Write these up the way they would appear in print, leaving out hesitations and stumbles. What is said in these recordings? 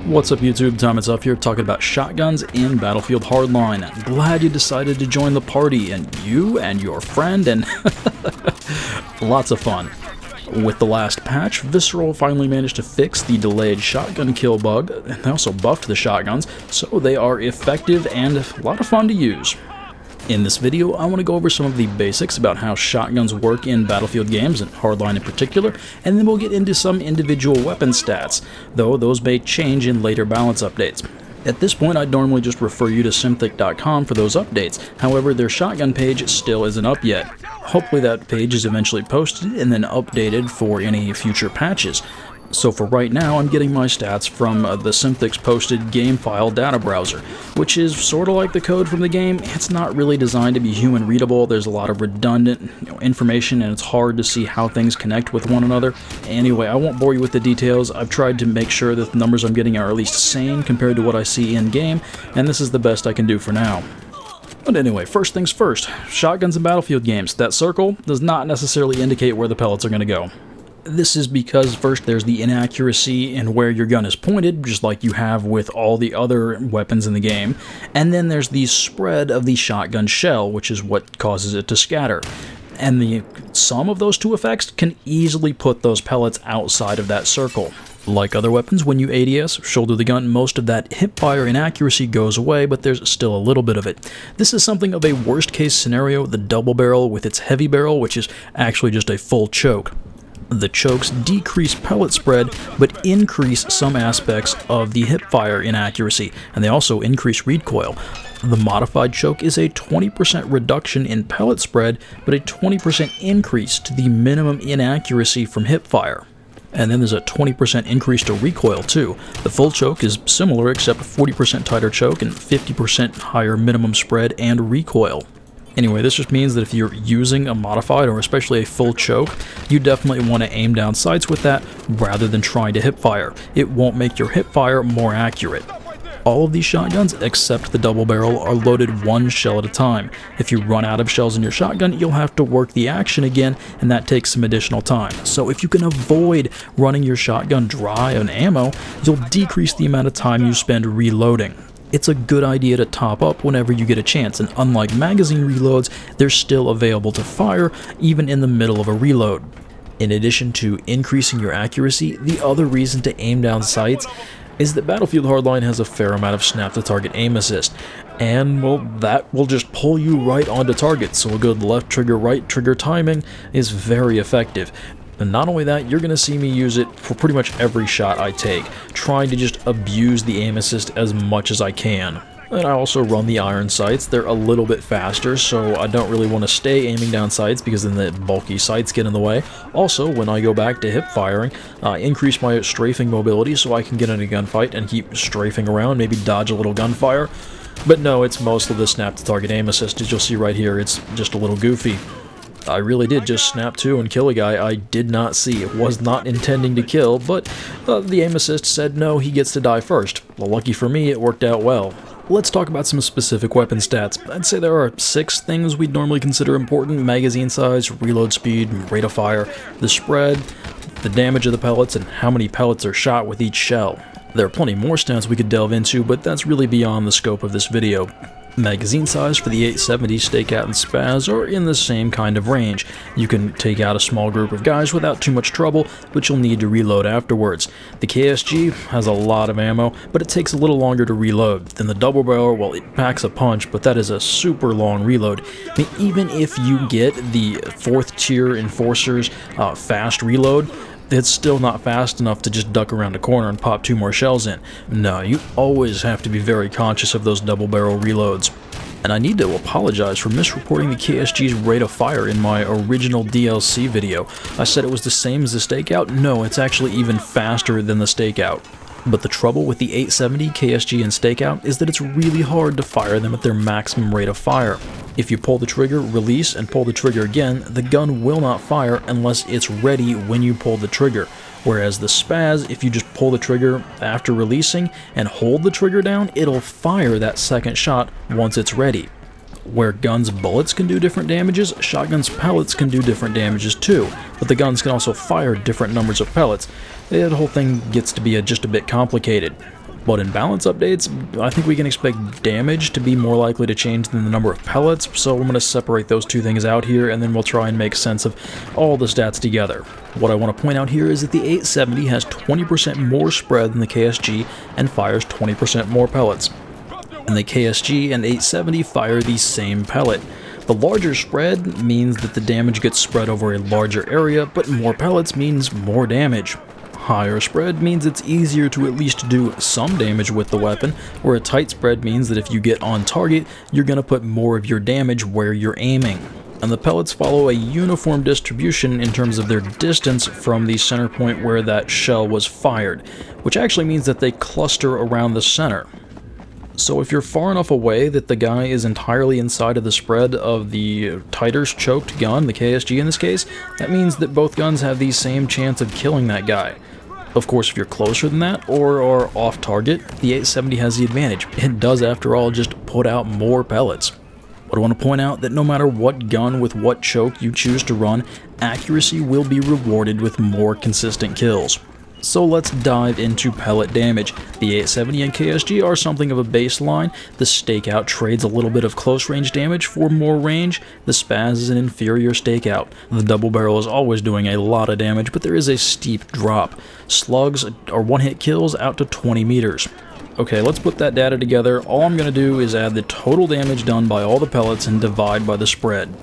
What's up YouTube, Thomas up here talking about shotguns in Battlefield Hardline. Glad you decided to join the party, and you and your friend, and lots of fun. With the last patch, Visceral finally managed to fix the delayed shotgun kill bug, and they also buffed the shotguns, so they are effective and a lot of fun to use. In this video, I want to go over some of the basics about how shotguns work in Battlefield games, and Hardline in particular, and then we'll get into some individual weapon stats, though those may change in later balance updates. At this point, I'd normally just refer you to Synthic.com for those updates, however their shotgun page still isn't up yet. Hopefully that page is eventually posted and then updated for any future patches. So for right now, I'm getting my stats from the Synthic's posted game file data browser, which is sort of like the code from the game. It's not really designed to be human readable. There's a lot of redundant information, and it's hard to see how things connect with one another. Anyway, I won't bore you with the details. I've tried to make sure that the numbers I'm getting are at least sane compared to what I see in game, and this is the best I can do for now. But anyway, first things first, shotguns in Battlefield games. That circle does not necessarily indicate where the pellets are going to go. This is because first there's the inaccuracy in where your gun is pointed, just like you have with all the other weapons in the game, and then there's the spread of the shotgun shell, which is what causes it to scatter. And the sum of those two effects can easily put those pellets outside of that circle. Like other weapons, when you ADS, shoulder the gun, most of that hipfire inaccuracy goes away, but there's still a little bit of it. This is something of a worst case scenario, the double barrel with its heavy barrel, which is actually just a full choke. The chokes decrease pellet spread, but increase some aspects of the hipfire inaccuracy, and they also increase recoil. The modified choke is a 20% reduction in pellet spread, but a 20% increase to the minimum inaccuracy from hipfire. And then there's a 20% increase to recoil too. The full choke is similar except 40% tighter choke and 50% higher minimum spread and recoil. Anyway, this just means that if you're using a modified or especially a full choke, you definitely want to aim down sights with that rather than trying to hipfire. It won't make your hipfire more accurate. All of these shotguns, except the double barrel, are loaded one shell at a time. If you run out of shells in your shotgun, you'll have to work the action again, and that takes some additional time. So if you can avoid running your shotgun dry on ammo, you'll decrease the amount of time you spend reloading. It's a good idea to top up whenever you get a chance, and unlike magazine reloads, they're still available to fire even in the middle of a reload. In addition to increasing your accuracy, the other reason to aim down sights is that Battlefield Hardline has a fair amount of snap-to-target aim assist, and well, that will just pull you right onto target, so a good left trigger, right trigger timing is very effective. And not only that, you're going to see me use it for pretty much every shot I take, trying to just abuse the aim assist as much as I can. And I also run the iron sights. They're a little bit faster, so I don't really want to stay aiming down sights because then the bulky sights get in the way. Also, when I go back to hip firing, I increase my strafing mobility so I can get in a gunfight and keep strafing around, maybe dodge a little gunfire. But no, it's mostly the snap-to-target aim assist. As you'll see right here, it's just a little goofy. I really did just snap to and kill a guy I did not see. It was not intending to kill, but the aim assist said no, he gets to die first. Well, lucky for me, it worked out well. Let's talk about some specific weapon stats. I'd say there are 6 things we'd normally consider important: magazine size, reload speed, rate of fire, the spread, the damage of the pellets, and how many pellets are shot with each shell. There are plenty more stats we could delve into, but that's really beyond the scope of this video. Magazine size for the 870, Stakeout, and Spaz are in the same kind of range. You can take out a small group of guys without too much trouble, but you'll need to reload afterwards. The KSG has a lot of ammo, but it takes a little longer to reload. Then the double barrel, well, it packs a punch, but that is a super long reload. I mean, even if you get the 4th tier Enforcer's fast reload, it's still not fast enough to just duck around a corner and pop 2 more shells in. No, you always have to be very conscious of those double barrel reloads. And I need to apologize for misreporting the KSG's rate of fire in my original DLC video. I said it was the same as the Stakeout. No, it's actually even faster than the Stakeout. But the trouble with the 870, KSG, and Stakeout is that it's really hard to fire them at their maximum rate of fire. If you pull the trigger, release, and pull the trigger again, the gun will not fire unless it's ready when you pull the trigger. Whereas the Spaz, if you just pull the trigger after releasing and hold the trigger down, it'll fire that second shot once it's ready. Where guns' bullets can do different damages, shotguns' pellets can do different damages too, but the guns can also fire different numbers of pellets. The whole thing gets to be just a bit complicated. But in balance updates, I think we can expect damage to be more likely to change than the number of pellets, so I'm going to separate those two things out here, and then we'll try and make sense of all the stats together. What I want to point out here is that the 870 has 20% more spread than the KSG and fires 20% more pellets. And the KSG and 870 fire the same pellet. The larger spread means that the damage gets spread over a larger area, but more pellets means more damage. Higher spread means it's easier to at least do some damage with the weapon, where a tight spread means that if you get on target, you're going to put more of your damage where you're aiming. And the pellets follow a uniform distribution in terms of their distance from the center point where that shell was fired, which actually means that they cluster around the center. So if you're far enough away that the guy is entirely inside of the spread of the tighter choked gun, the KSG in this case, that means that both guns have the same chance of killing that guy. Of course, if you're closer than that, or are off target, the 870 has the advantage. It does, after all, just put out more pellets. But I want to point out that no matter what gun with what choke you choose to run, accuracy will be rewarded with more consistent kills. So let's dive into pellet damage. The 870 and KSG are something of a baseline. The Stakeout trades a little bit of close range damage for more range. The Spaz is an inferior Stakeout. The double barrel is always doing a lot of damage, but there is a steep drop. Slugs are one-hit kills out to 20 meters. Okay, let's put that data together. All I'm going to do is add the total damage done by all the pellets and divide by the spread.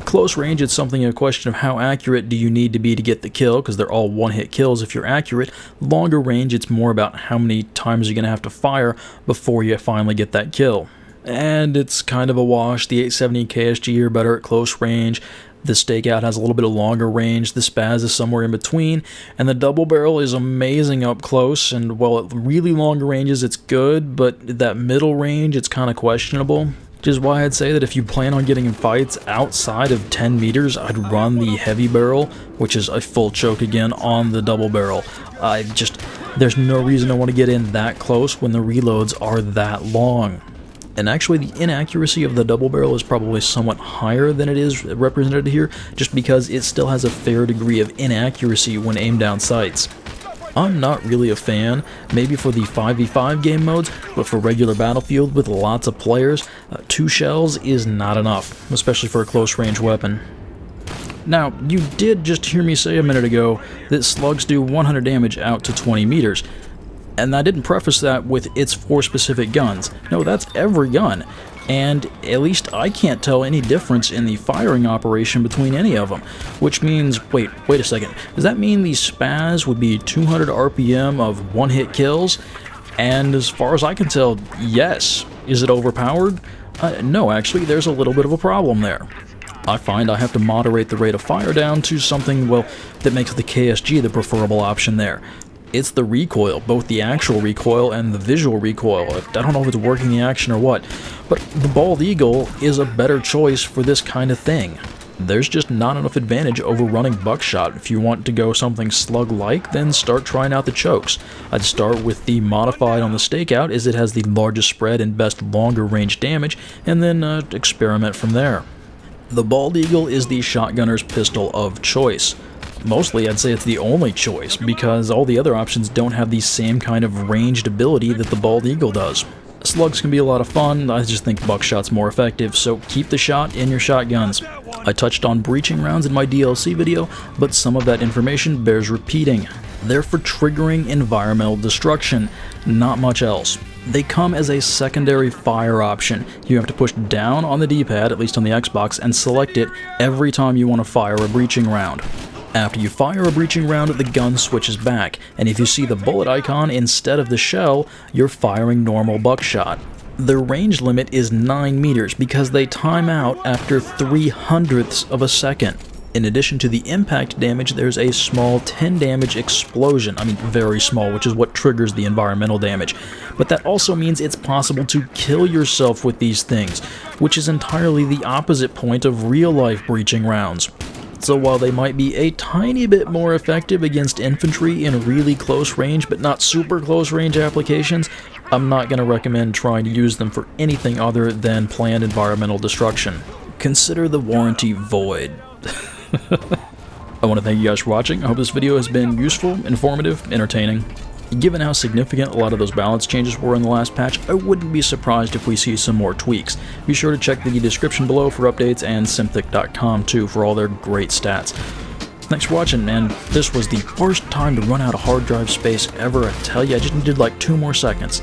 Close range, it's something a question of how accurate do you need to be to get the kill, because they're all one-hit kills if you're accurate. Longer range, it's more about how many times you're going to have to fire before you finally get that kill. And it's kind of a wash. The 870 KSG are better at close range. The Stakeout has a little bit of longer range, the Spaz is somewhere in between, and the double barrel is amazing up close, and while at really long ranges it's good, but that middle range it's kind of questionable. Which is why I'd say that if you plan on getting in fights outside of 10 meters, I'd run the heavy barrel, which is a full choke again on the double barrel. There's no reason I want to get in that close when the reloads are that long. And actually the inaccuracy of the double barrel is probably somewhat higher than it is represented here, just because it still has a fair degree of inaccuracy when aimed down sights. I'm not really a fan, maybe for the 5v5 game modes, but for regular Battlefield with lots of players, 2 shells is not enough, especially for a close-range weapon. Now, you did just hear me say a minute ago that slugs do 100 damage out to 20 meters, and I didn't preface that with its 4 specific guns. No, that's every gun. And at least I can't tell any difference in the firing operation between any of them, which means, wait a second, does that mean the Spaz would be 200 RPM of one-hit kills? And as far as I can tell, yes. Is it overpowered? No, actually, there's a little bit of a problem there. I find I have to moderate the rate of fire down to something, well, that makes the KSG the preferable option there. It's the recoil, both the actual recoil and the visual recoil. I don't know if it's working the action or what, but the Bald Eagle is a better choice for this kind of thing. There's just not enough advantage over running buckshot. If you want to go something slug-like, then start trying out the chokes. I'd start with the modified on the Stakeout, as it has the largest spread and best longer range damage, and then experiment from there. The Bald Eagle is the shotgunner's pistol of choice. Mostly, I'd say it's the only choice, because all the other options don't have the same kind of ranged ability that the Bald Eagle does. Slugs can be a lot of fun, I just think buckshot's more effective, so keep the shot in your shotguns. I touched on breaching rounds in my DLC video, but some of that information bears repeating. They're for triggering environmental destruction, not much else. They come as a secondary fire option. You have to push down on the D-pad, at least on the Xbox, and select it every time you want to fire a breaching round. After you fire a breaching round, the gun switches back, and if you see the bullet icon instead of the shell, you're firing normal buckshot. The range limit is 9 meters because they time out after 0.03 of a second. In addition to the impact damage, there's a small 10 damage explosion. I mean, very small, which is what triggers the environmental damage. But that also means it's possible to kill yourself with these things, which is entirely the opposite point of real-life breaching rounds. So while they might be a tiny bit more effective against infantry in really close range but not super close range applications, I'm not going to recommend trying to use them for anything other than planned environmental destruction. Consider the warranty void. I want to thank you guys for watching. I hope this video has been useful, informative, entertaining. Given how significant a lot of those balance changes were in the last patch, I wouldn't be surprised if we see some more tweaks. Be sure to check the description below for updates, and Synthic.com too for all their great stats. Thanks for watching, and this was the worst time to run out of hard drive space ever. I tell you, I just needed like 2 more seconds.